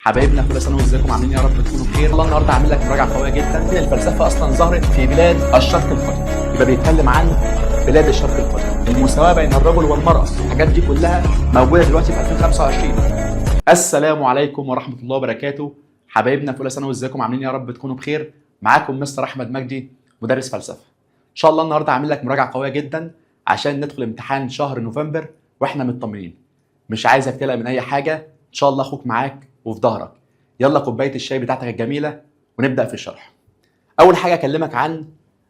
حبايبنا كل سنه وازيكم عاملين يا رب تكونوا بخير. الله النهارده عامل لك مراجعه قويه جدا. الفلسفه اصلا ظهرت في بلاد الشرق القديم، يبقى بيتكلم عن بلاد الشرق القديم، المساواه بين الرجل والمراه، الحاجات دي كلها موجوده دلوقتي في 2025. السلام عليكم ورحمه الله وبركاته. حبايبنا كل سنه وازيكم عاملين يا رب تكونوا بخير. معاكم مستر احمد مجدي مدرس فلسفه. ان شاء الله النهارده عامل لك مراجعه قويه جدا عشان ندخل امتحان شهر نوفمبر واحنا مطمنين. مش عايزك تقلق من اي حاجه، ان شاء الله اخوك معاك وفي ظهرك. يلا كوبايه الشاي بتاعتك الجميله ونبدا في الشرح. اول حاجه اكلمك عن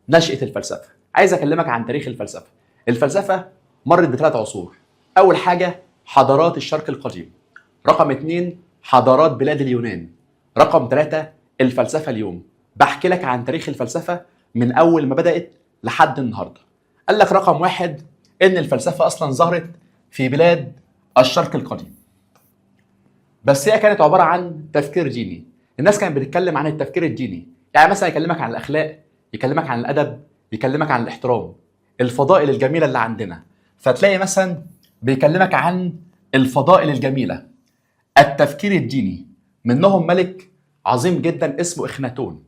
نشأة الفلسفه. عايز اكلمك عن تاريخ الفلسفه. الفلسفه مرت بثلاث عصور. اول حاجه حضارات الشرق القديم، رقم 2 حضارات بلاد اليونان، رقم 3 الفلسفه اليوم. بحكي لك عن تاريخ الفلسفه من اول ما بدأت لحد النهارده. قال لك رقم 1 ان الفلسفه اصلا ظهرت في بلاد الشرق القديم، بس هي كانت عباره عن تفكير ديني. الناس كانت بتتكلم عن التفكير الديني، يعني مثلا يكلمك عن الاخلاق، يكلمك عن الادب، يكلمك عن الاحترام، الفضائل الجميله اللي عندنا. فتلاقي مثلا بيكلمك عن الفضائل الجميله، التفكير الديني. منهم ملك عظيم جدا اسمه اخناتون.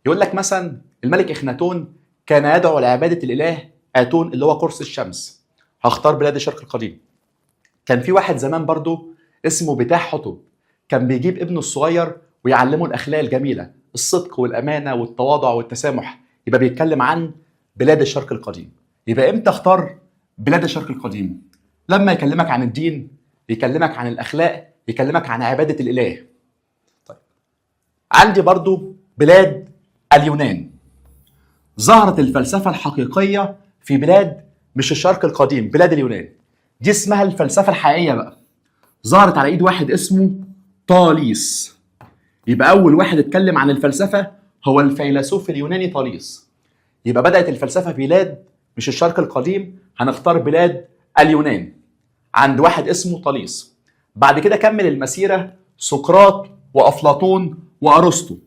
يقول لك مثلا الملك اخناتون كان يدعو لعباده الاله اتون اللي هو قرص الشمس. هختار بلاد الشرق القديم. كان في واحد زمان برضو اسمه بتاح حطب، كان بيجيب ابنه الصغير ويعلمه الاخلاق الجميله، الصدق والامانه والتواضع والتسامح. يبقى بيتكلم عن بلاد الشرق القديم. يبقى امتى اختار بلاد الشرق القديم؟ لما يكلمك عن الدين، يكلمك عن الاخلاق، يكلمك عن عباده الاله. طيب عندي برضو بلاد اليونان. ظهرت الفلسفه الحقيقيه في بلاد مش الشرق القديم، بلاد اليونان. دي اسمها الفلسفه الحقيقيه بقى. ظهرت على ايد واحد اسمه طاليس. يبقى اول واحد اتكلم عن الفلسفه هو الفيلسوف اليوناني طاليس. يبقى بدات الفلسفه في بلاد مش الشرق القديم، هنختار بلاد اليونان عند واحد اسمه طاليس. بعد كده كمل المسيره سقراط وافلاطون وارسطو.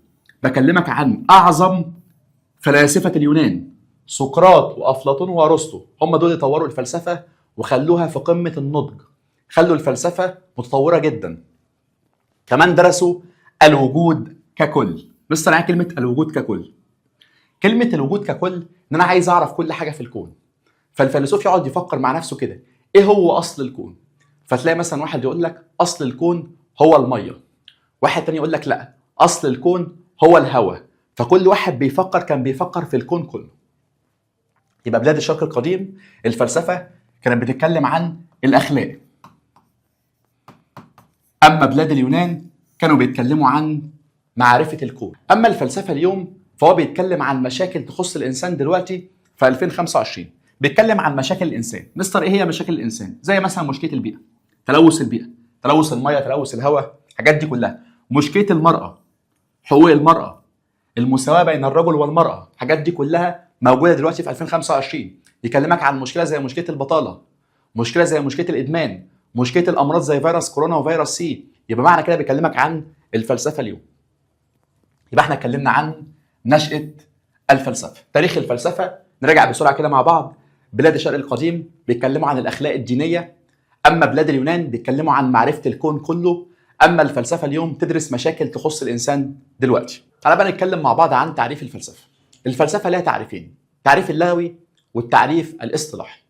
بكلمك عن اعظم فلاسفه اليونان، سقراط وافلاطون وارسطو. هم دول اللي طوروا الفلسفه وخلوها في قمه النضج، خلوا الفلسفه متطوره جدا. كمان درسوا الوجود ككل. مستر يعني كلمه الوجود ككل. كلمه الوجود ككل ان انا عايز اعرف كل حاجه في الكون. فالفيلسوف يقعد يفكر مع نفسه كده، ايه هو اصل الكون؟ فتلاقي مثلا واحد يقول لك اصل الكون هو الميه، واحد تاني يقول لك لا اصل الكون هو الهواء. فكل واحد كان بيفكر في الكون كله. يبقى بلاد الشرق القديم الفلسفه كانت بتتكلم عن الاخلاق. اما بلاد اليونان كانوا بيتكلموا عن معرفه الكون. اما الفلسفه اليوم فهو بيتكلم عن مشاكل تخص الانسان دلوقتي في 2025. بيتكلم عن مشاكل الانسان. مستر ايه هي مشاكل الانسان؟ زي مثلا مشكله البيئه، تلوث البيئه، تلوث الميه، تلوث الهواء، الحاجات دي كلها. مشكله المراه، حقوق المراه، المساواه بين الرجل والمراه، الحاجات دي كلها موجوده دلوقتي في 2025. يكلمك عن مشكله زي مشكله البطاله، مشكله زي مشكله الادمان، مشكله الامراض زي فيروس كورونا وفيروس سي. يبقى معنى كده بيكلمك عن الفلسفه اليوم. يبقى احنا اتكلمنا عن نشأة الفلسفه، تاريخ الفلسفه. نراجع بسرعه كده مع بعض. بلاد الشرق القديم بيتكلموا عن الاخلاق الدينيه، اما بلاد اليونان بيتكلموا عن معرفه الكون كله، اما الفلسفه اليوم تدرس مشاكل تخص الانسان دلوقتي. تعالى بقى نتكلم مع بعض عن تعريف الفلسفه. الفلسفه لها تعريفين، التعريف اللغوي والتعريف الاصطلاحي.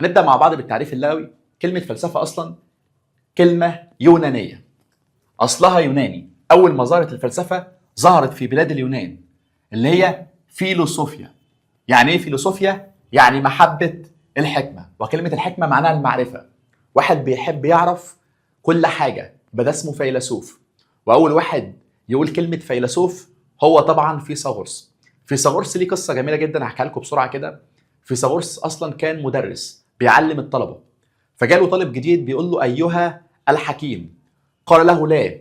هنبدا مع بعض بالتعريف اللغوي. كلمه فلسفه اصلا كلمه يونانيه، اصلها يوناني. اول ما ظهرت الفلسفه ظهرت في بلاد اليونان اللي هي فيلوسوفيا. يعني ايه فيلوسوفيا؟ يعني محبه الحكمه، وكلمه الحكمه معناها المعرفه. واحد بيحب يعرف كل حاجه، ده اسمه فيلسوف. واول واحد يقول كلمه فيلسوف هو طبعا فيثاغورس. فيثاغورس ليه قصه جميله جدا هحكيها لكم بسرعه كده. فيثاغورس اصلا كان مدرس بيعلم الطلبه، فجاله طالب جديد بيقول له ايها الحكيم. قال له لا،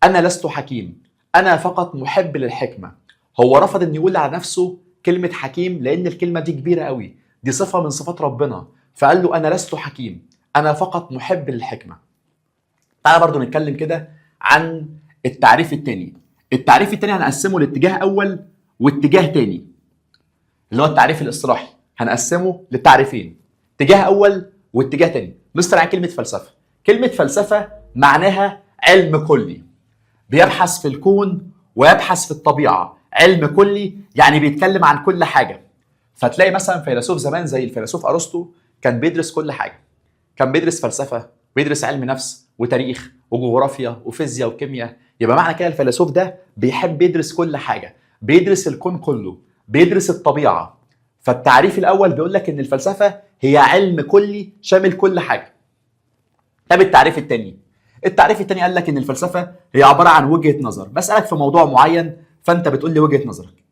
انا لست حكيم، انا فقط محب للحكمه. هو رفض ان يقول على نفسه كلمه حكيم لان الكلمه دي كبيره قوي، دي صفه من صفات ربنا. فقال له انا لست حكيم، انا فقط محب للحكمه. تعالى برضو نتكلم كده عن التعريف الثاني. التعريف الثاني هنقسمه لاتجاه اول واتجاه ثاني، اللي هو التعريف الاصطلاحي. هنقسمه لتعريفين، اتجاه اول واتجاه ثاني. مستر عن كلمه فلسفه. كلمه فلسفه معناها علم كلي. بيبحث في الكون ويبحث في الطبيعة، علم كلي يعني بيتكلم عن كل حاجة. فتلاقي مثلا فيلسوف زمان زي الفيلسوف أرسطو كان بيدرس كل حاجة، كان بيدرس فلسفة ويدرس علم نفس وتاريخ وجغرافيا وفيزياء وكيمياء. يبقى معنى كده الفيلسوف ده بيحب يدرس كل حاجة، بيدرس الكون كله، بيدرس الطبيعة. فالتعريف الأول بيقول لك إن الفلسفة هي علم كلي شامل كل حاجة. طب التعريف الثاني، قال لك إن الفلسفة هي عبارة عن وجهة نظر، بسألك في موضوع معين فأنت بتقول لي وجهة نظرك.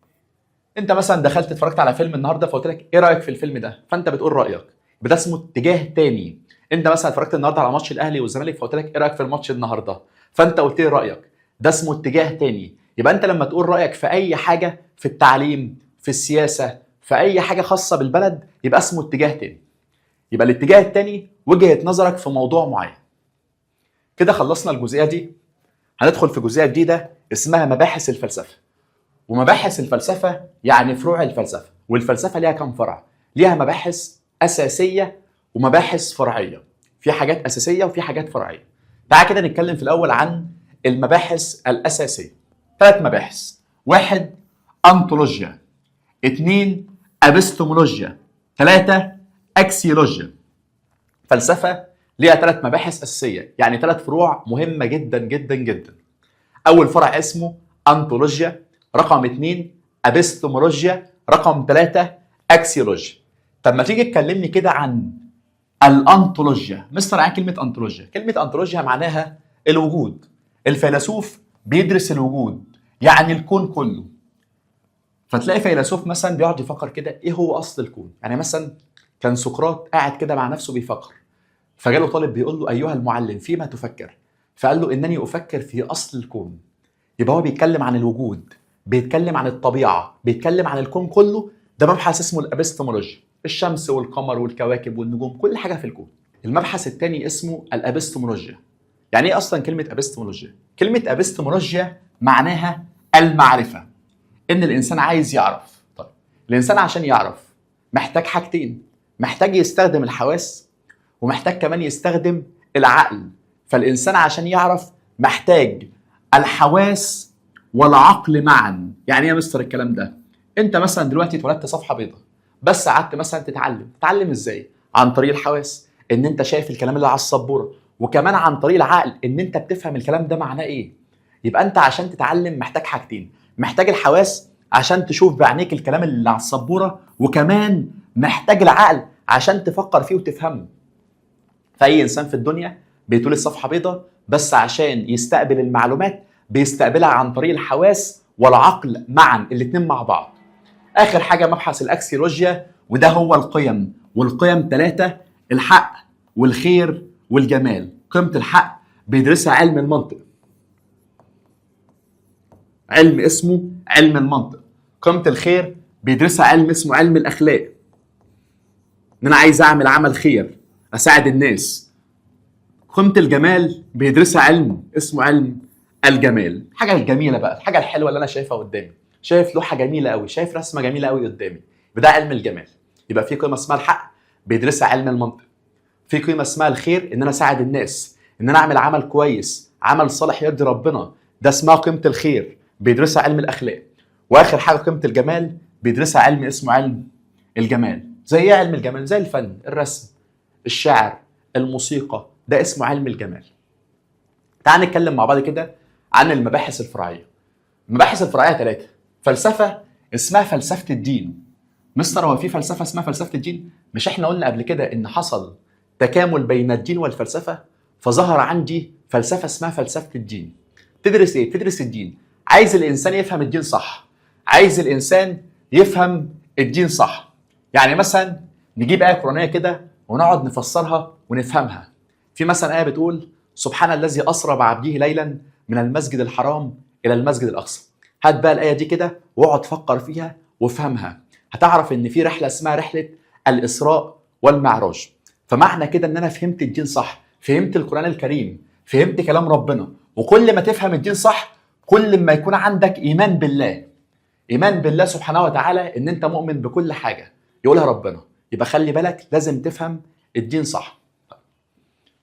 أنت مثلا دخلت اتفرجت على فيلم النهارده فقلت لك إيه رأيك في الفيلم ده؟ فأنت بتقول رأيك، يبقى ده اسمه اتجاه تاني. انت مثلا اتفرجت النهارده على ماتش الاهلي والزمالك فقلت لك ايه رايك في الماتش النهارده؟ فانت قلت لي رايك، ده اسمه اتجاه تاني. يبقى انت لما تقول رايك في اي حاجه، في التعليم، في السياسه، في اي حاجه خاصه بالبلد، يبقى اسمه اتجاه تاني. يبقى الاتجاه التاني وجهه نظرك في موضوع معين. كده خلصنا الجزئيه دي، هندخل في جزئيه جديده اسمها مباحث الفلسفه. ومباحث الفلسفه يعني فروع الفلسفه، والفلسفه ليها كم فرع؟ ليها مباحث اساسيه ومباحث فرعيه. في حاجات اساسيه وفي حاجات فرعيه. تعال كده نتكلم في الاول عن المباحث الاساسيه. 3 مباحث: 1 انطولوجيا، 2 ابستمولوجيا، 3 اكسيولوجيا. فلسفه ليها 3 مباحث اساسيه، يعني 3 فروع مهمه جدا جدا جدا. اول فرع اسمه انطولوجيا، رقم 2 ابستمولوجيا، رقم 3 اكسيولوجيا. طب ما تيجي تكلمني كده عن الانطولوجيا. مستر عن كلمه انطولوجيا، كلمه انطولوجيا معناها الوجود. الفيلسوف بيدرس الوجود، يعني الكون كله. فتلاقي فيلسوف مثلا بيقعد يفكر كده ايه هو اصل الكون. يعني مثلا كان سقراط قاعد كده مع نفسه بيفكر، فجاله طالب بيقول له ايها المعلم فيما تفكر؟ فقال له انني افكر في اصل الكون. يبقى هو بيتكلم عن الوجود، بيتكلم عن الطبيعه، بيتكلم عن الكون كله. ده مبحث اسمه الابستمولوجيا، الشمس والقمر والكواكب والنجوم، كل حاجه في الكون. المبحث الثاني اسمه الابستمولوجيا. يعني ايه اصلا كلمه ابستمولوجيا؟ كلمه ابستمولوجيا معناها المعرفه، ان الانسان عايز يعرف. طيب الانسان عشان يعرف محتاج حاجتين، محتاج يستخدم الحواس ومحتاج كمان يستخدم العقل. فالانسان عشان يعرف محتاج الحواس والعقل معا. يعني ايه يا مستر الكلام ده؟ انت مثلا دلوقتي اتولدت صفحه بيضاء، بس قعدت مثلا تتعلم ازاي؟ عن طريق الحواس، ان انت شايف الكلام اللي على السبوره، وكمان عن طريق العقل ان انت بتفهم الكلام ده معناه ايه. يبقى انت عشان تتعلم محتاج حاجتين، محتاج الحواس عشان تشوف بعينيك الكلام اللي على السبوره، وكمان محتاج العقل عشان تفكر فيه وتفهمه. فاي انسان في الدنيا بيتولد صفحه بيضاء، بس عشان يستقبل المعلومات بيستقبلها عن طريق الحواس والعقل معا، الاثنين مع بعض. اخر حاجه مبحث الاكسيولوجيا، وده هو القيم. والقيم 3: الحق والخير والجمال. قيمه الحق بيدرسها علم المنطق، علم اسمه علم المنطق. قيمه الخير بيدرسها علم اسمه علم الاخلاق، ان انا عايز اعمل عمل خير، اساعد الناس. قيمه الجمال بيدرسها علم اسمه علم الجمال. الحاجه الجميله بقى، الحاجه الحلوه اللي انا شايفها قدامي، شايف لوحه جميله قوي، شايف رسمه جميله قوي قدامي، ده علم الجمال. يبقى في قيمه اسمها الحق بيدرسها علم المنطق. في قيمه اسمها الخير، ان انا اساعد الناس، ان انا اعمل عمل كويس، عمل صالح يرضي ربنا، ده اسمها قيمه الخير بيدرسها علم الاخلاق. واخر حاجه قيمه الجمال بيدرسها علم اسمه علم الجمال. زي ايه علم الجمال؟ زي الفن، الرسم، الشعر، الموسيقى، ده اسمه علم الجمال. تعال نتكلم مع بعض كده عن المباحث الفرعيه. المباحث الفرعيه 3. فلسفه اسمها فلسفه الدين. مستر هو في فلسفه اسمها فلسفه الدين؟ مش احنا قلنا قبل كده ان حصل تكامل بين الدين والفلسفه، فظهر عندي فلسفه اسمها فلسفه الدين. تدرس ايه؟ تدرس الدين. عايز الانسان يفهم الدين صح، عايز الانسان يفهم الدين صح. يعني مثلا نجيب ايه قرانيه كده ونقعد نفسرها ونفهمها. في مثلا ايه بتقول سبحان الذي اسرى بعبده ليلا من المسجد الحرام الى المسجد الاقصى. هات بقى الايه دي كده واقعد فكر فيها وافهمها، هتعرف ان في رحله اسمها رحله الاسراء والمعراج. فمعنى كده ان انا فهمت الدين صح، فهمت القران الكريم، فهمت كلام ربنا. وكل ما تفهم الدين صح كل ما يكون عندك ايمان بالله، ايمان بالله سبحانه وتعالى، ان انت مؤمن بكل حاجه يقولها ربنا. يبقى خلي بالك لازم تفهم الدين صح.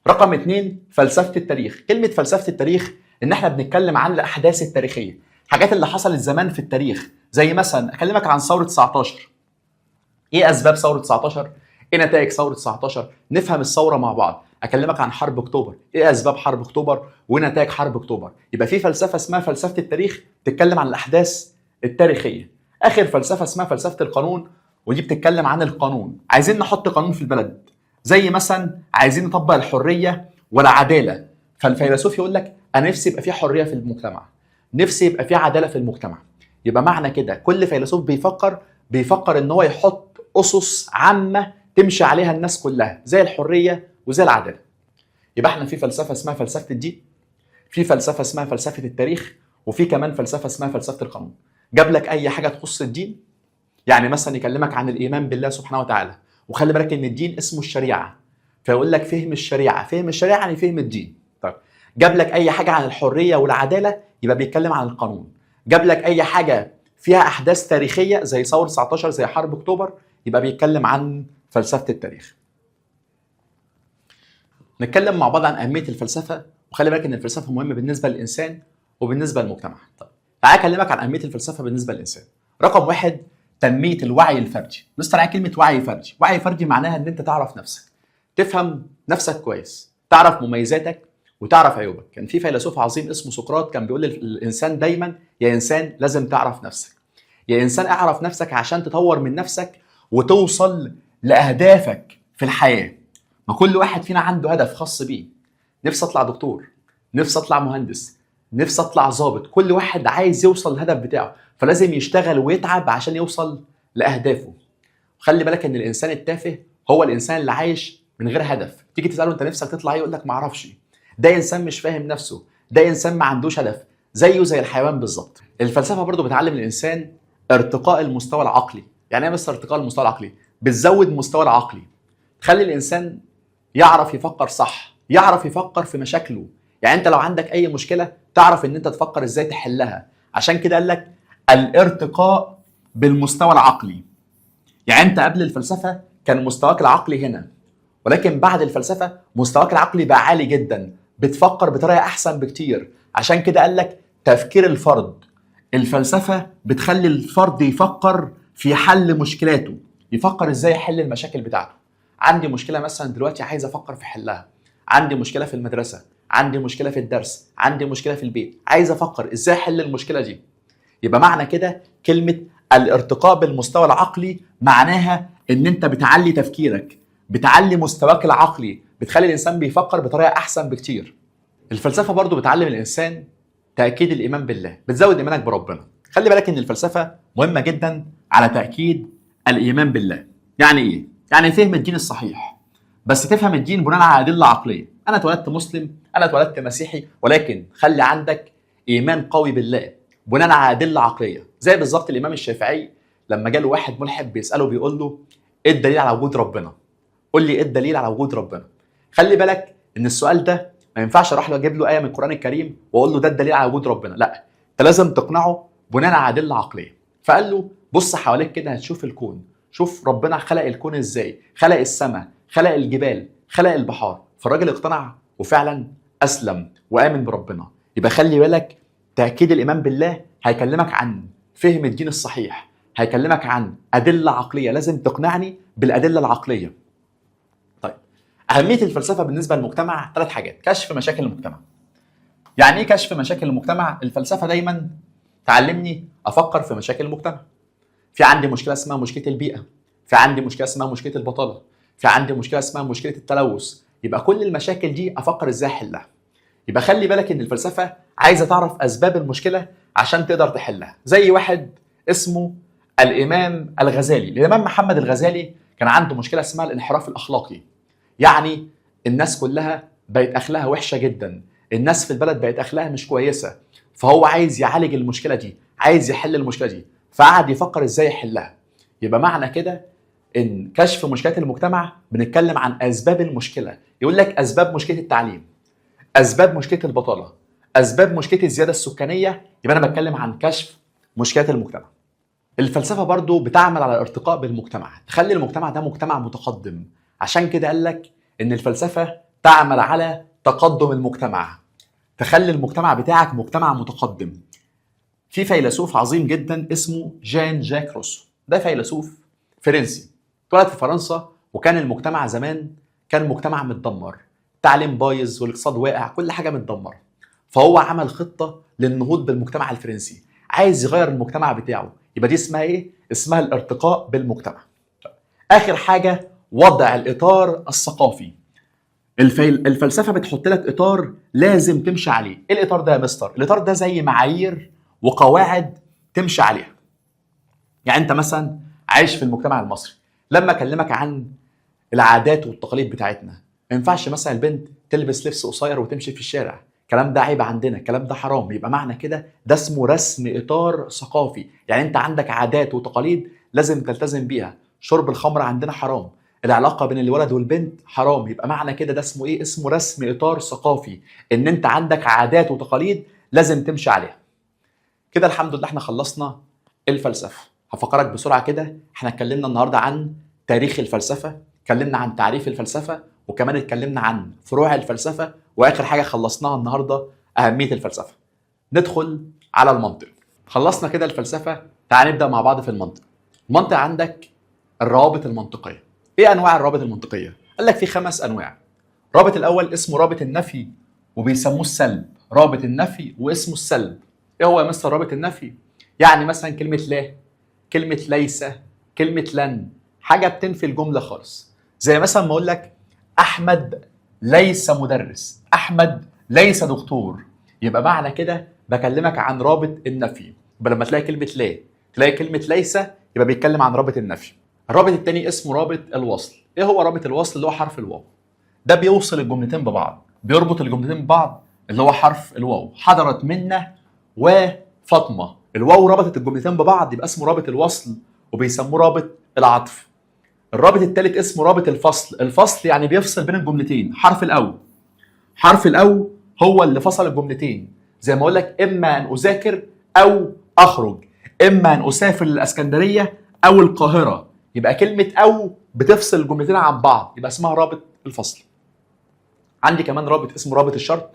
رقم 2 فلسفه التاريخ. كلمه فلسفه التاريخ ان احنا بنتكلم عن الاحداث التاريخيه، حاجات اللي حصلت زمان في التاريخ. زي مثلا اكلمك عن ثوره 19. ايه اسباب ثوره 19؟ ايه نتائج ثوره 19؟ نفهم الثوره مع بعض. اكلمك عن حرب اكتوبر، ايه اسباب حرب اكتوبر ونتائج حرب اكتوبر. يبقى في فلسفه اسمها فلسفه التاريخ بتتكلم عن الاحداث التاريخيه. اخر فلسفه اسمها فلسفه القانون، ودي بتتكلم عن القانون. عايزين نحط قانون في البلد، زي مثلا عايزين نطبق الحريه والعداله، فالفيلسوف يقول لك انا نفسي يبقى في حريه في المجتمع، نفسي يبقى في عداله في المجتمع. يبقى معنى كده كل فيلسوف بيفكر ان هو يحط اسس عامه تمشي عليها الناس كلها، زي الحريه وزي العداله. يبقى احنا في فلسفه اسمها فلسفه الدين، في فلسفه اسمها فلسفه التاريخ، وفي كمان فلسفه اسمها فلسفه القانون. جاب لك اي حاجه تخص الدين، يعني مثلا يكلمك عن الايمان بالله سبحانه وتعالى، وخلي بالك ان الدين اسمه الشريعه، فيقول لك فهم الشريعه، فهم الشريعه يعني فهم الدين. طيب جاب لك اي حاجه عن الحريه والعداله، يبقى بيتكلم عن القانون. جاب لك اي حاجه فيها احداث تاريخيه زي ثوره 19 زي حرب اكتوبر، يبقى بيتكلم عن فلسفه التاريخ. نتكلم مع بعض عن اهميه الفلسفه، وخلي بالك ان الفلسفه مهمه بالنسبه للانسان وبالنسبه للمجتمع. طيب تعالى اكلمك عن اهميه الفلسفه بالنسبه للانسان. رقم واحد، تنميه الوعي الفردي. مستر يعني كلمه وعي فردي، وعي فردي معناها ان انت تعرف نفسك، تفهم نفسك كويس، تعرف مميزاتك وتعرف عيوبك. كان في فيلسوف عظيم اسمه سقراط كان بيقول للانسان دايما يا انسان لازم تعرف نفسك، يا انسان اعرف نفسك عشان تطور من نفسك وتوصل لاهدافك في الحياه. ما كل واحد فينا عنده هدف خاص بيه، نفسي اطلع دكتور، نفسي اطلع مهندس، نفسي اطلع ضابط. كل واحد عايز يوصل للهدف بتاعه، فلازم يشتغل ويتعب عشان يوصل لاهدافه. خلي بالك ان الانسان التافه هو الانسان اللي عايش من غير هدف. تيجي تساله انت نفسك تطلع ايه، يقول لك ما اعرفش. ده انسان مش فاهم نفسه، ده انسان ما عندوش هدف، زيه زي الحيوان بالظبط. الفلسفه برضو بتعلم الانسان ارتقاء المستوى العقلي. يعني ايه بس ارتقاء المستوى العقلي؟ بتزود مستوى العقلي، تخلي الانسان يعرف يفكر صح، يعرف يفكر في مشاكله. يعني انت لو عندك اي مشكله تعرف ان انت تفكر ازاي تحلها. عشان كده قال لك الارتقاء بالمستوى العقلي. يعني انت قبل الفلسفه كان مستواك العقلي هنا، ولكن بعد الفلسفه مستواك العقلي بقى عالي جدا، بتفكر بطريقه احسن بكتير. عشان كده قال لك تفكير الفرد. الفلسفه بتخلي الفرد يفكر في حل مشكلاته، يفكر ازاي يحل المشاكل بتاعته. عندي مشكله مثلا دلوقتي عايز افكر في حلها، عندي مشكله في المدرسه، عندي مشكله في الدرس، عندي مشكله في البيت، عايز افكر ازاي احل المشكله دي. يبقى معنى كده كلمه الارتقاء بالمستوى العقلي معناها ان انت بتعلي تفكيرك، بتعلي مستواك العقلي، بتخلي الانسان بيفكر بطريقه احسن بكتير. الفلسفه برضو بتعلم الانسان تاكيد الايمان بالله، بتزود ايمانك بربنا. خلي بالك ان الفلسفه مهمه جدا على تاكيد الايمان بالله. يعني ايه؟ يعني فهم الدين الصحيح، بس تفهم الدين بناء على ادله عقليه. انا اتولدت مسلم، انا اتولدت مسيحي، ولكن خلي عندك ايمان قوي بالله بناء على ادله عقليه. زي بالظبط الامام الشافعي لما جاله واحد ملحد بيساله بيقول له ايه الدليل على وجود ربنا؟ قول لي ايه الدليل على وجود ربنا؟ خلي بالك ان السؤال ده ما ينفعش اروح له اجيب له ايه من القران الكريم واقول له ده الدليل على وجود ربنا، لا، انت لازم تقنعه بناء على ادله عقليه. فقال له بص حواليك كده هتشوف الكون، شوف ربنا خلق الكون ازاي، خلق السماء، خلق الجبال، خلق البحار. فالراجل اقتنع وفعلا اسلم وامن بربنا. يبقى خلي بالك تاكيد الايمان بالله هيكلمك عن فهم الدين الصحيح، هيكلمك عن ادله عقليه، لازم تقنعني بالادله العقليه. طيب اهميه الفلسفه بالنسبه للمجتمع 3 حاجات. كشف مشاكل المجتمع. يعني ايه كشف مشاكل المجتمع؟ الفلسفه دايما تعلمني افكر في مشاكل المجتمع. في عندي مشكله اسمها مشكله البيئه، في عندي مشكله اسمها مشكله البطاله، في عندي مشكله اسمها مشكله التلوث. يبقى كل المشاكل دي افكر ازاي احلها. يبقى خلي بالك ان الفلسفه عايزه تعرف اسباب المشكله عشان تقدر تحلها. زي واحد اسمه الامام الغزالي. الامام محمد الغزالي كان عنده مشكله اسمها الانحراف الاخلاقي. يعني الناس كلها بقت اخلاقها وحشه جدا، الناس في البلد بقت اخلاقها مش كويسه، فهو عايز يعالج المشكله دي، عايز يحل المشكله دي، فقعد يفكر ازاي يحلها. يبقى معنى كده ان كشف مشكلات المجتمع بنتكلم عن اسباب المشكله. يقول لك اسباب مشكله التعليم، اسباب مشكله البطاله، اسباب مشكله الزياده السكانيه. يبقى انا بتكلم عن كشف مشكلات المجتمع. الفلسفه برضو بتعمل على الارتقاء بالمجتمع، تخلي المجتمع ده مجتمع عشان كده قال لك ان الفلسفه تعمل على تقدم المجتمع، تخلي المجتمع بتاعك مجتمع متقدم. في فيلسوف عظيم جدا اسمه جان جاك روسو، ده فيلسوف فرنسي اتولد في فرنسا، وكان المجتمع زمان كان مجتمع متدمر، تعليم بايظ والاقتصاد واقع، كل حاجه متدمره. فهو عمل خطه للنهوض بالمجتمع الفرنسي، عايز يغير المجتمع بتاعه. يبقى دي اسمها ايه؟ اسمها الارتقاء بالمجتمع. اخر حاجه وضع الاطار الثقافي. الفلسفه بتحط لك اطار لازم تمشي عليه. ايه الاطار ده يا مستر؟ الاطار ده زي معايير وقواعد تمشي عليها. يعني انت مثلا عايش في المجتمع المصري، لما اكلمك عن العادات والتقاليد بتاعتنا، ما ينفعش مثلا البنت تلبس لبس قصير وتمشي في الشارع، الكلام ده عيب عندنا، الكلام ده حرام. يبقى معنى كده ده اسمه رسم اطار ثقافي. يعني انت عندك عادات وتقاليد لازم تلتزم بيها. شرب الخمر عندنا حرام، العلاقه بين الولد والبنت حرام. يبقى معنى كده ده اسمه ايه؟ اسمه رسم اطار ثقافي، ان انت عندك عادات وتقاليد لازم تمشي عليها. كده الحمد لله احنا خلصنا الفلسفه. هفكرك بسرعه كده، احنا اتكلمنا النهارده عن تاريخ الفلسفه، اتكلمنا عن تعريف الفلسفه، وكمان اتكلمنا عن فروع الفلسفه، واخر حاجه خلصناها النهارده اهميه الفلسفه. ندخل على المنطق. خلصنا كده الفلسفه، تعال نبدا مع بعض في المنطق. المنطق عندك الروابط المنطقيه. ايه انواع الروابط المنطقيه؟ قال لك في 5 انواع. الرابط الاول اسمه رابط النفي وبيسموه السلب. رابط النفي واسمه السلب. ايه هو يا مستر رابط النفي؟ يعني مثلا كلمه لا، كلمه ليس، كلمه لن، حاجه بتنفي الجمله خالص. زي مثلا ما اقول لك احمد ليس مدرس، احمد ليس دكتور، يبقى معنى كده بكلمك عن رابط النفي. يبقى لما تلاقي كلمه لا، تلاقي كلمه ليس، يبقى بيتكلم عن رابط النفي. الرابط الثاني اسمه رابط الوصل. ايه هو رابط الوصل؟ اللي هو حرف الواو. ده بيوصل الجملتين ببعض، بيربط الجملتين ببعض، اللي هو حرف الواو. حضرت منة وفاطمه، الواو ربطت الجملتين ببعض، يبقى اسمه رابط الوصل وبيسموه رابط العطف. الرابط الثالث اسمه رابط الفصل. الفصل يعني بيفصل بين الجملتين، حرف الاو. حرف الاو هو اللي فصل الجملتين. زي ما اقول لك اما ان اذاكر او اخرج، اما ان اسافر للاسكندريه او القاهره، يبقى كلمه او بتفصل الجملتين عن بعض، يبقى اسمها رابط الفصل. عندي كمان رابط اسمه رابط الشرط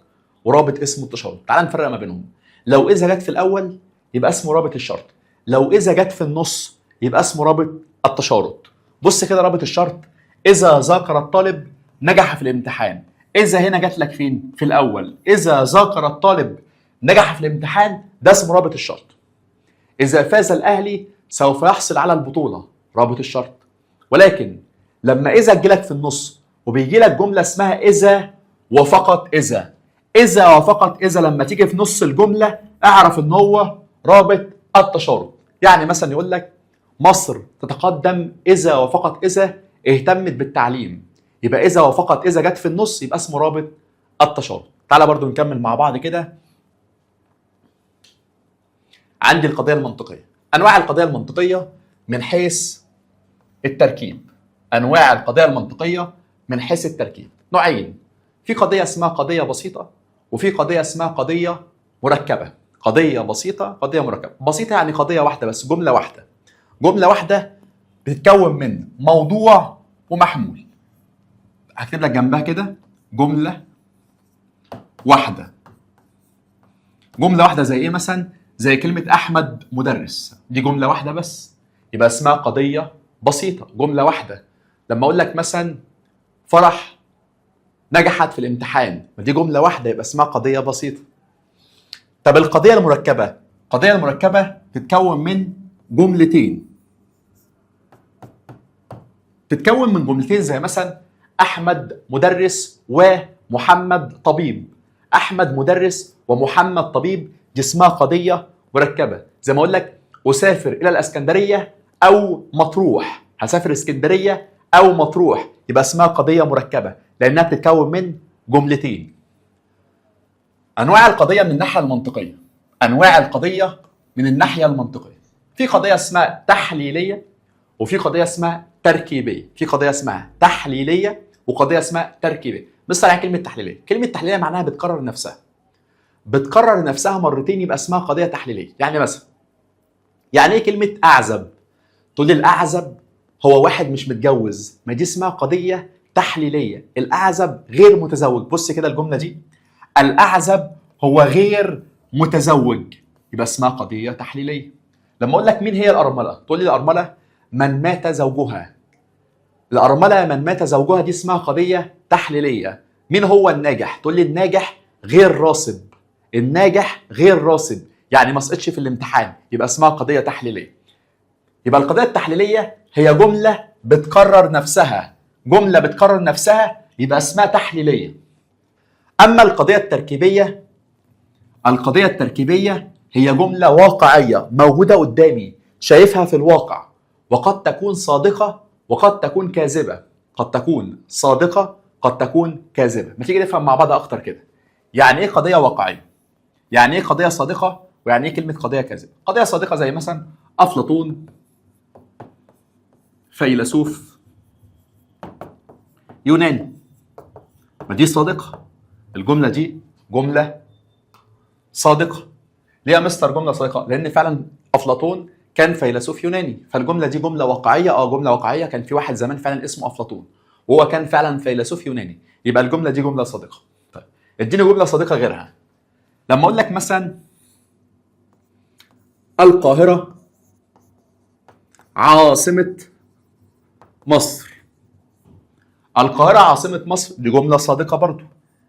ورابط اسمه التشارط. تعال نفرق ما بينهم. لو اذا جت في الاول يبقى اسمه رابط الشرط، لو اذا جت في النص يبقى اسمه رابط التشارط. بص كده رابط الشرط: اذا ذاكر الطالب نجح في الامتحان. اذا هنا جت لك فين؟ في الاول. اذا ذاكر الطالب نجح في الامتحان، ده اسمه رابط الشرط. اذا فاز الاهلي سوف يحصل على البطوله، رابط الشرط. ولكن لما اذا تجيلك في النص وبيجي لك جمله اسمها اذا وفقط اذا، اذا وفقط اذا لما تيجي في نص الجمله اعرف ان هو رابط التشارط. يعني مثلا يقول لك مصر تتقدم اذا وفقط اذا اهتمت بالتعليم، يبقى اذا وفقط اذا جت في النص يبقى اسمه رابط التشارط. تعالى برضو نكمل مع بعض كده. عندي القضيه المنطقيه. انواع القضيه المنطقيه من حيث التركيب. انواع القضيه المنطقيه من حيث التركيب نوعين. في قضيه اسمها قضيه بسيطه، وفي قضيه اسمها قضيه مركبه. قضيه بسيطه، قضيه مركبه. بسيطه يعني قضيه واحده بس، جمله واحده. جمله واحده بتتكون من موضوع ومحمول. هكتب لك جنبها كده جمله واحده. جمله واحده زي ايه مثلا؟ زي كلمه احمد مدرس، دي جمله واحده بس، يبقى اسمها قضيه بسيطه، جمله واحده. لما اقول لك مثلا فرح نجحت في الامتحان، دي جمله واحده يبقى اسمها قضيه بسيطه. طب القضيه المركبه، القضيه المركبه تتكون من جملتين. تتكون من جملتين زي مثلا احمد مدرس ومحمد طبيب. احمد مدرس ومحمد طبيب، دي اسمها قضيه مركبه. زي ما اقول لك اسافر الى الاسكندريه او مطروح، هسافر اسكندريه او مطروح، يبقى اسمها قضيه مركبه لانها بتتكون من جملتين. انواع القضيه من الناحيه المنطقيه. انواع القضيه من الناحيه المنطقيه: في قضيه اسمها تحليليه، وفي قضيه اسمها تركيبيه. في قضيه اسمها تحليليه وقضيه اسمها تركيبيه. مثلا يعني كلمه تحليليه، كلمه تحليليه معناها بتكرر نفسها، بتكرر نفسها مرتين، يبقى اسمها قضيه تحليليه. يعني مثلا يعني ايه كلمه اعزب؟ تقول لي الاعزب هو واحد مش متجوز، ما دي اسمها قضيه تحليليه. الاعزب غير متزوج. بص كده الجمله دي: الاعزب هو غير متزوج، يبقى اسمها قضيه تحليليه. لما اقول لك مين هي الارمله، تقول لي الارمله من مات زوجها. الارمله من مات زوجها دي اسمها قضيه تحليليه. مين هو الناجح؟ تقول لي الناجح غير راسب. الناجح غير راسب يعني ما سقطش في الامتحان، يبقى اسمها قضيه تحليليه. يبقى القضيه التحليليه هي جمله بتكرر نفسها، جمله بتكرر نفسها يبقى اسمها تحليليه. اما القضيه التركيبيه هي جمله واقعيه موجوده قدامي، شايفها في الواقع، وقد تكون صادقه وقد تكون كاذبه. قد تكون صادقه قد تكون كاذبه. ما تيجي نفهم مع بعض اكتر كده. يعني ايه قضيه واقعيه؟ يعني ايه قضيه صادقه؟ ويعني ايه كلمه قضيه كاذبه؟ قضيه صادقه زي مثلا افلاطون فيلسوف يوناني، ما دي صادقه. الجمله دي جمله صادقه. ليه يا مستر جمله صادقه؟ لان فعلا افلاطون كان فيلسوف يوناني، فالجمله دي جمله واقعيه. جمله واقعيه، كان في واحد زمان فعلا اسمه افلاطون وهو كان فعلا فيلسوف يوناني، يبقى الجمله دي جمله صادقه. طيب اديني جمله صادقه غيرها. لما اقول لك مثلا القاهره عاصمه مصر. القاهره عاصمه مصر دي جمله صادقه برضو.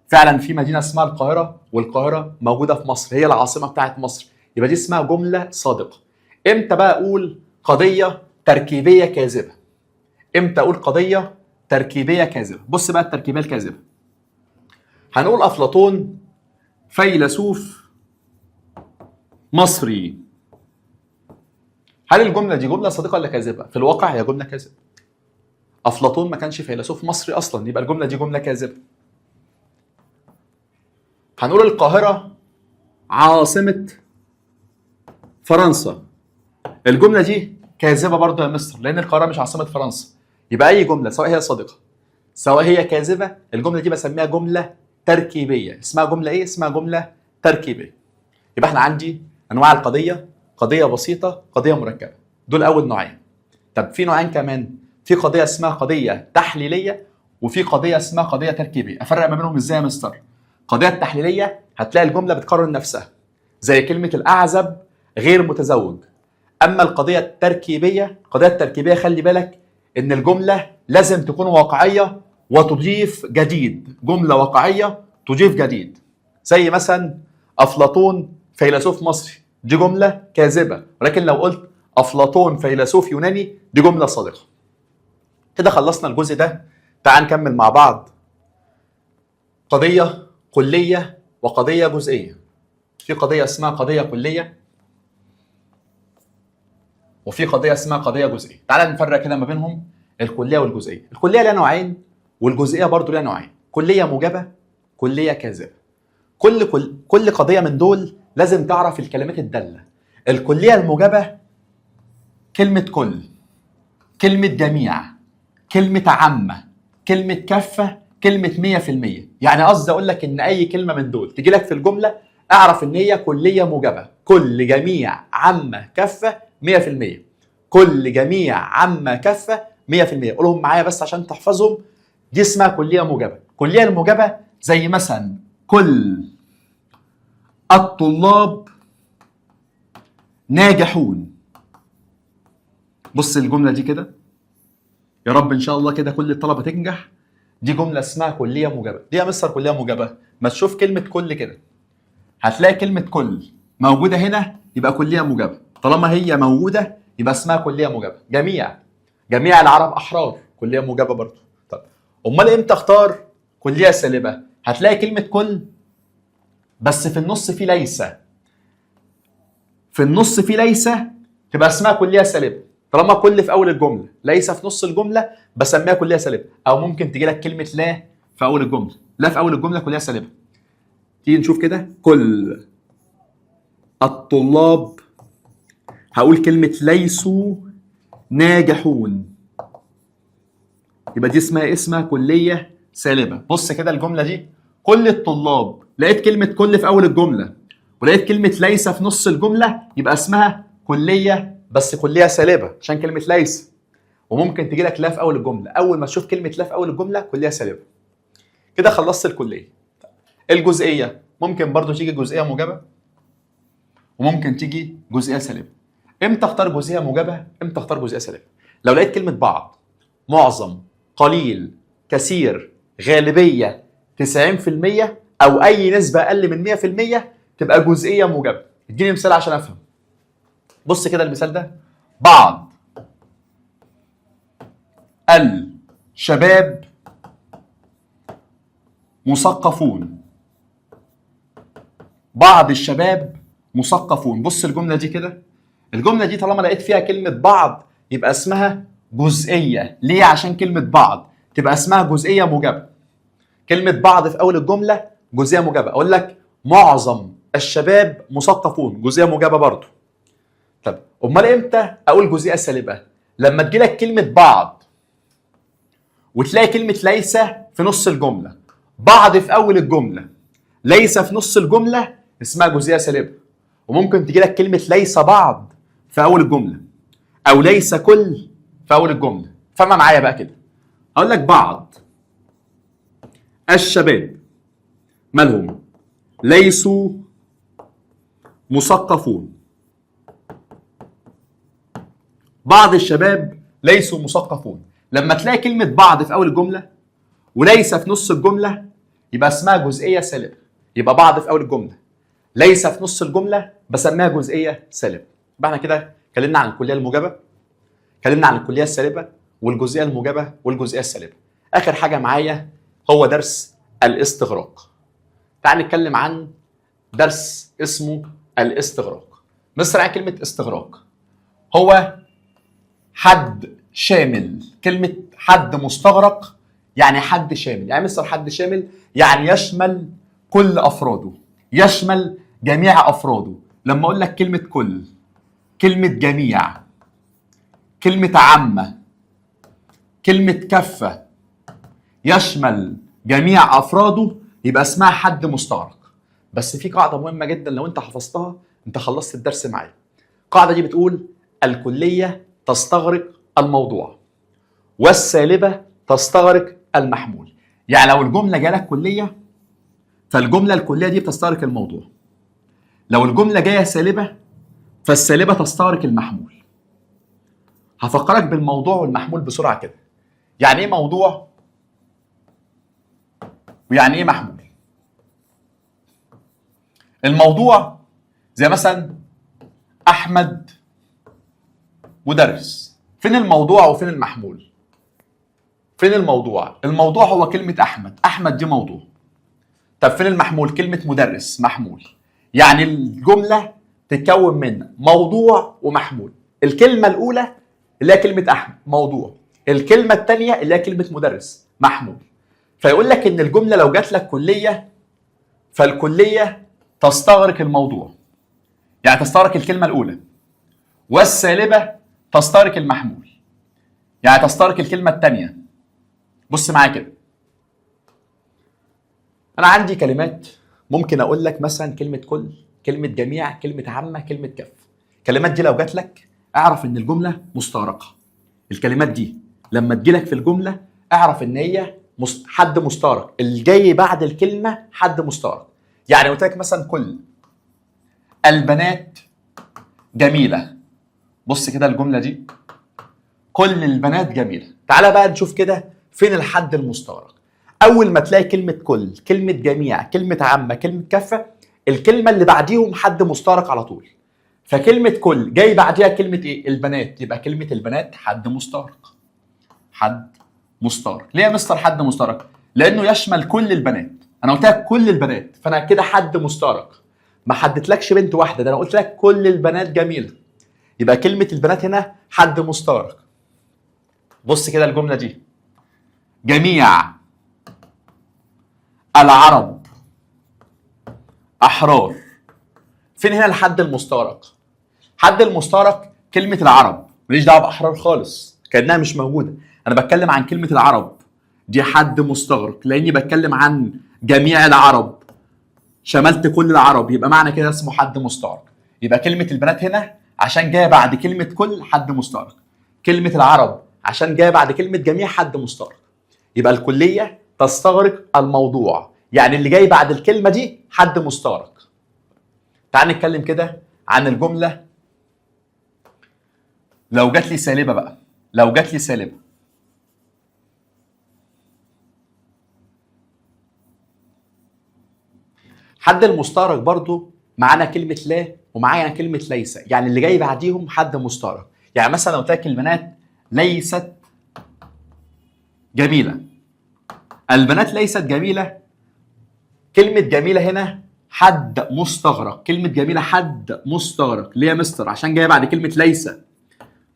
فعلا في مدينه اسمها القاهره، والقاهره موجوده في مصر، هي العاصمه بتاعت مصر، يبقى دي اسمها جمله صادقه. امتى بقى اقول قضيه تركيبيه كاذبه؟ امتى اقول قضيه تركيبيه كاذبه؟ بص بقى التركيبيه الكاذبه. هنقول افلاطون فيلسوف مصري. هل الجمله دي جمله صادقه ولا كاذبه؟ في الواقع هي جمله كاذبه. افلاطون ما كانش فيلسوف مصري اصلا، يبقى الجمله دي جمله كاذبه. هنقول القاهره عاصمه فرنسا. الجمله دي كاذبه برضه يا مستر، لان القاهره مش عاصمه فرنسا. يبقى اي جمله سواء هي صادقه سواء هي كاذبه، الجمله دي بسميها جمله تركيبيه. اسمها جمله ايه؟ اسمها جمله تركيبيه. يبقى احنا عندي انواع القضيه: قضيه بسيطه، قضيه مركبه. دول اول نوعين. طب في نوعين كمان. في قضيه اسمها قضيه تحليليه، وفي قضيه اسمها قضيه تركيبيه. افرق ما بينهم ازاي يا مستر؟ القضيه التحليليه هتلاقي الجمله بتكرر نفسها زي كلمه الاعزب غير متزوج. اما القضيه التركيبيه خلي بالك ان الجمله لازم تكون واقعيه وتضيف جديد. جمله واقعيه تضيف جديد، زي مثلا افلاطون فيلسوف مصري، دي جمله كاذبه. ولكن لو قلت افلاطون فيلسوف يوناني دي جمله صادقه. كده خلصنا الجزء ده. تعال نكمل مع بعض. قضيه كليه وقضيه جزئيه. في قضيه اسمها قضيه كليه وفي قضيه اسمها قضيه جزئيه. تعال نفرق كده ما بينهم، الكليه والجزئيه. الكليه لها نوعين والجزئيه برضو لها نوعين: كليه موجبه، كليه كاذبه. كل قضيه من دول لازم تعرف الكلمات الداله. الكليه الموجبه كلمه كل، كلمه جميع، كلمه عامه، كلمه كافه، كلمه 100%. يعني قصدي اقول لك ان اي كلمه من دول تيجي لك في الجمله اعرف ان هي كليه موجبه. كل، جميع، عامه، كافه، 100%. كل، جميع، عامه، كافه، 100%. قولهم معايا بس عشان تحفظهم. دي اسمها كليه موجبه. الكليه الموجبه زي مثلا كل الطلاب ناجحون. بص الجمله دي كده، يا رب ان شاء الله كده كل الطلبه تنجح. دي جمله اسمها كليه موجبه. دي يا مستر كليه موجبه؟ ما تشوف كلمه كل كده، هتلاقي كلمه كل موجوده هنا، يبقى كليه موجبه. طالما هي موجوده يبقى اسمها كليه موجبه. جميع العرب احرار، كليه موجبه برضه. طب امال امتى اختار كليه سالبه؟ هتلاقي كلمه كل بس في النص في ليس. في النص في ليس تبقى اسمها كليه سالبه. طالما كل في اول الجمله ليس في نص الجمله بسميها كليه سالبه. او ممكن تجي لك كلمه لا في اول الجمله. لا في اول الجمله كليه سالبه. تيجي نشوف كده. كل الطلاب، هقول كلمه ليسوا ناجحون، يبقى دي اسمها كليه سالبه. بص كده الجمله دي: كل الطلاب، لقيت كلمه كل في اول الجمله ولقيت كلمه ليس في نص الجمله، يبقى اسمها كليه بس كليه سالبه عشان كلمه ليس. وممكن تجي لك لا في اول الجمله. اول ما تشوف كلمه لا في اول الجمله كليه سالبه. كده خلصت الكليه. الجزئيه ممكن برضو تيجي جزئيه موجبه وممكن تيجي جزئيه سالبه. امتى اختار جزئيه موجبه؟ امتى اختار جزئيه سالبه؟ لو لقيت كلمه بعض، معظم، قليل، كثير، غالبيه، 90% او اي نسبه اقل من 100% تبقى جزئيه موجبه. اديني مثال عشان افهم. بص كده المثال ده، بعض الشباب مثقفون. بعض الشباب مثقفون. بص الجمله دي كده، الجمله دي طالما لقيت فيها كلمه بعض يبقى اسمها جزئيه. ليه؟ عشان كلمه بعض تبقى اسمها جزئيه موجبه. كلمه بعض في اول الجمله جزئيه موجبه. اقول لك معظم الشباب مثقفون، جزئيه موجبه برضه. طب امال امتى اقول جزئيه سالبه؟ لما تجيلك كلمه بعض وتلاقي كلمه ليس في نص الجمله. بعض في اول الجمله، ليس في نص الجمله، اسمها جزئيه سالبه. وممكن تجيلك كلمه ليس بعض في اول الجمله او ليس كل في اول الجمله. فما معايا بقى كده، اقول لك بعض الشباب مالهم ليسوا مثقفون. بعض الشباب ليسوا مثقفون. لما تلاقي كلمة بعض في أول الجملة وليس في نص الجملة يبقى اسمها جزئية سالبة. يبقى بعض في أول الجملة، ليس في نص الجملة، بسميها جزئية سالبة. يبقى احنا كده اتكلمنا عن الكلية الموجبة، اتكلمنا عن الكلية السالبة والجزئية الموجبة والجزئية السالبة. آخر حاجة معايا هو درس الاستغراق. تعال نتكلم عن درس اسمه الاستغراق. مصر يعني كلمة استغراق هو حد شامل. كلمة حد مستغرق يعني حد شامل. يعني مصر حد شامل يعني يشمل كل أفراده، يشمل جميع أفراده. لما أقول لك كلمة كل، كلمة جميع، كلمة عامة، كلمة كافة، يشمل جميع أفراده، يبقى اسمها حد مستغرق. بس في قاعدة مهمة جدا لو أنت حفظتها أنت خلصت الدرس معايا. القاعدة دي بتقول الكلية تستغرق الموضوع والسالبة تستغرق المحمول. يعني لو الجملة جالك كلية فالجملة الكلية دي بتستغرق الموضوع. لو الجملة جاية سالبة فالسالبة تستغرق المحمول. هفكرك بالموضوع والمحمول بسرعة كده. يعني ايه موضوع ويعني ايه محمول؟ الموضوع زي مثلا أحمد مدرس. فين الموضوع وفين المحمول؟ فين الموضوع؟ الموضوع هو كلمة أحمد، أحمد دي موضوع. طب فين المحمول؟ كلمة مدرس محمول. يعني الجملة تتكون من موضوع ومحمول. الكلمة الأولى اللي هي كلمة أحمد موضوع، الكلمة الثانية اللي هي كلمة مدرس محمول. فيقول لك إن الجملة لو جات لك كلية فالكلية تستغرق الموضوع، يعني تستغرق الكلمة الأولى، والسالبة تستغرق المحمول، يعني تستغرق الكلمة الثانية. بص معايا كده، أنا عندي كلمات ممكن أقول لك مثلا كلمة كل، كلمة جميع، كلمة عامة، كلمة كف. الكلمات دي لو جات لك اعرف إن الجملة مستغرقة. الكلمات دي لما تجيلك في الجملة اعرف إن هي حد مستغرق، اللي جاي بعد الكلمة حد مستغرق. يعني قلت لك مثلا كل البنات جميلة. بص كده الجملة دي، كل البنات جميلة. تعالى بقى نشوف كده فين الحد المستغرق. أول ما تلاقي كلمة كل، كلمة جميع، كلمة عامة، كلمة كافة، الكلمة اللي بعديهم حد مستغرق على طول. فكلمة كل جاي بعديها كلمة إيه؟ البنات، يبقى كلمة البنات حد مستغرق. حد مستغرق. ليه يا مستر حد مستغرق؟ لأنه يشمل كل البنات. أنا قلت لك كل البنات، فأنا كده حد مستغرق. ما حددتلكش بنت واحدة، ده أنا قلت لك كل البنات جميلة. يبقى كلمة البنات هنا حد مستغرق. بص كده الجملة دي، جميع العرب أحرار. فين هنا الحد المستغرق؟ حد المستغرق كلمة العرب، ماليش دعوة بأحرار خالص كأنها مش موجودة. أنا بتكلم عن كلمة العرب، دي حد مستغرق لأني بتكلم عن جميع العرب، شملت كل العرب، يبقى معنى كده اسمه حد مستغرق. يبقى كلمة البنات هنا عشان جاية بعد كلمة كل حد مستغرق. كلمة العرب عشان جاية بعد كلمة جميع حد مستغرق. يبقى الكلية تستغرق الموضوع، يعني اللي جاي بعد الكلمه دي حد مستغرق. تعال نتكلم كده عن الجمله لو جات لي سالبه بقى. لو جات لي سالبه، حد المستغرق برضو معانا كلمه لا ومعانا كلمه ليس، يعني اللي جاي بعديهم حد مستغرق. يعني مثلا لو قلت لك البنات ليست جميله، البنات ليست جميله، كلمه جميله هنا حد مستغرق. كلمه جميله حد مستغرق ليه يا مستر؟ عشان جايه بعد كلمه ليس.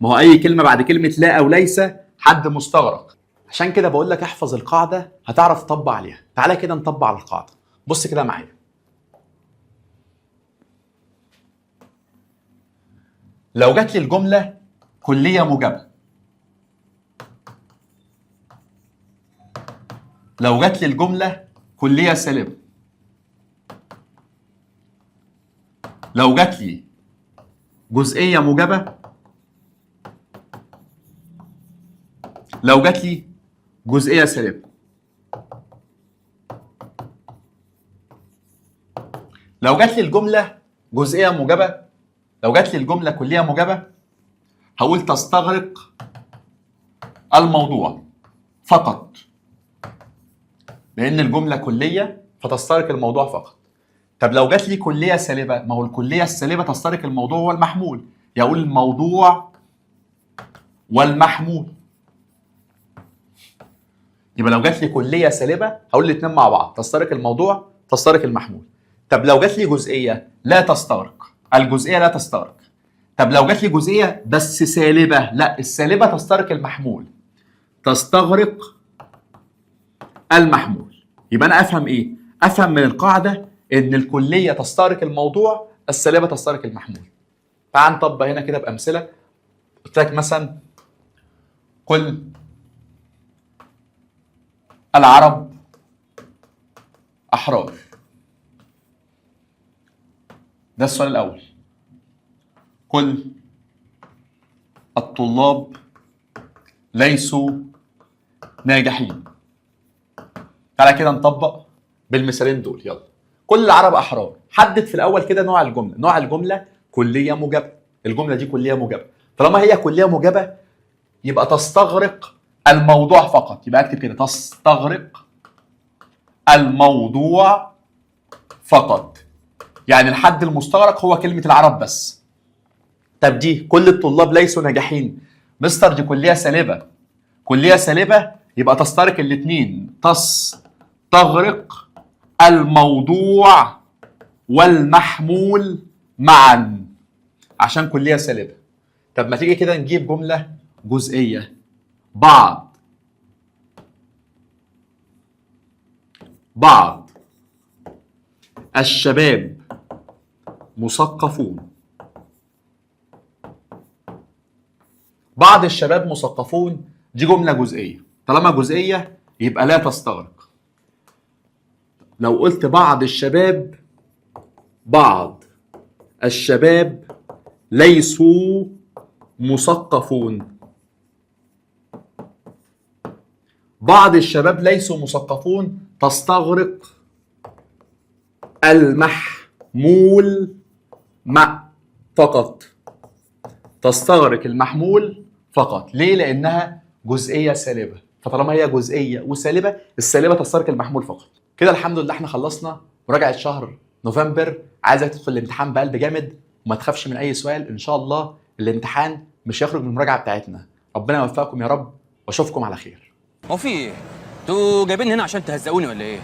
ما هو اي كلمه بعد كلمه لا او ليس حد مستغرق. عشان كده بقول لك احفظ القاعده هتعرف تطبق عليها. تعالى كده نطبق على القاعده. بص كده معايا. لو جات لي الجمله كليه موجبه، لو جات لي الجمله كليه سالبه، لو جات لي جزئيه موجبه، لو جات لي جزئيه سالبه، لو جات لي الجمله جزئيه موجبه، لو جات لي الجمله كليه موجبه، هقول تستغرق الموضوع فقط، لان الجمله كليه فتستغرق الموضوع فقط. طب لو جات لي كليه سالبه، ما هو الكليه السالبه تستغرق الموضوع والمحمول، يقول الموضوع والمحمول. يبقى لو جات لي كليه سالبه هقول الاثنين مع بعض، تستغرق الموضوع تستغرق المحمول. طب لو جات لي جزئيه لا تستغرق، الجزئيه لا تستغرق. طب لو جات لي جزئيه بس سالبه، لا السالبه تستغرق المحمول، تستغرق المحمول. يبقى انا افهم ايه؟ افهم من القاعده ان الكليه تستغرق الموضوع، السالبه تستغرق المحمول. تعال نطبق هنا كده بامثله. قلت لك مثلا كل العرب احرار، ده السؤال الاول. كل الطلاب ليسوا ناجحين. تعالى كده نطبق بالمثالين دول. يلا. كل العرب احرار، حدد في الاول كده نوع الجمله. نوع الجمله كليه موجبه، الجمله دي كليه موجبه. طالما هي كليه موجبه يبقى تستغرق الموضوع فقط. يبقى اكتب كده تستغرق الموضوع فقط، يعني الحد المستغرق هو كلمه العرب بس. طب دي كل الطلاب ليسوا ناجحين، مستر دي كليه سالبه. كليه سالبه يبقى تستغرق الاثنين، تستغرق الموضوع والمحمول معا عشان كليه سالبه. طب ما تيجي كده نجيب جمله جزئيه. بعض الشباب مثقفون. بعض الشباب مثقفون دي جمله جزئيه، طالما جزئيه يبقى لا تستغرق. لو قلت بعض الشباب ليسوا مثقفون، بعض الشباب ليسوا مثقفون تستغرق المحمول فقط، تستغرق المحمول فقط. ليه؟ لانها جزئيه سالبه، فطالما هي جزئيه وسالبه السالبه تستغرق المحمول فقط. كده الحمد لله احنا خلصنا مراجعه شهر نوفمبر. عايزك تدخل الامتحان بقلب جامد وما تخافش من اي سؤال. ان شاء الله الامتحان مش هيخرج من المراجعه بتاعتنا. ربنا يوفقكم يا رب واشوفكم على خير. هو في ايه؟ انتوا جايبيني هنا عشان تهزقوني ولا ايه؟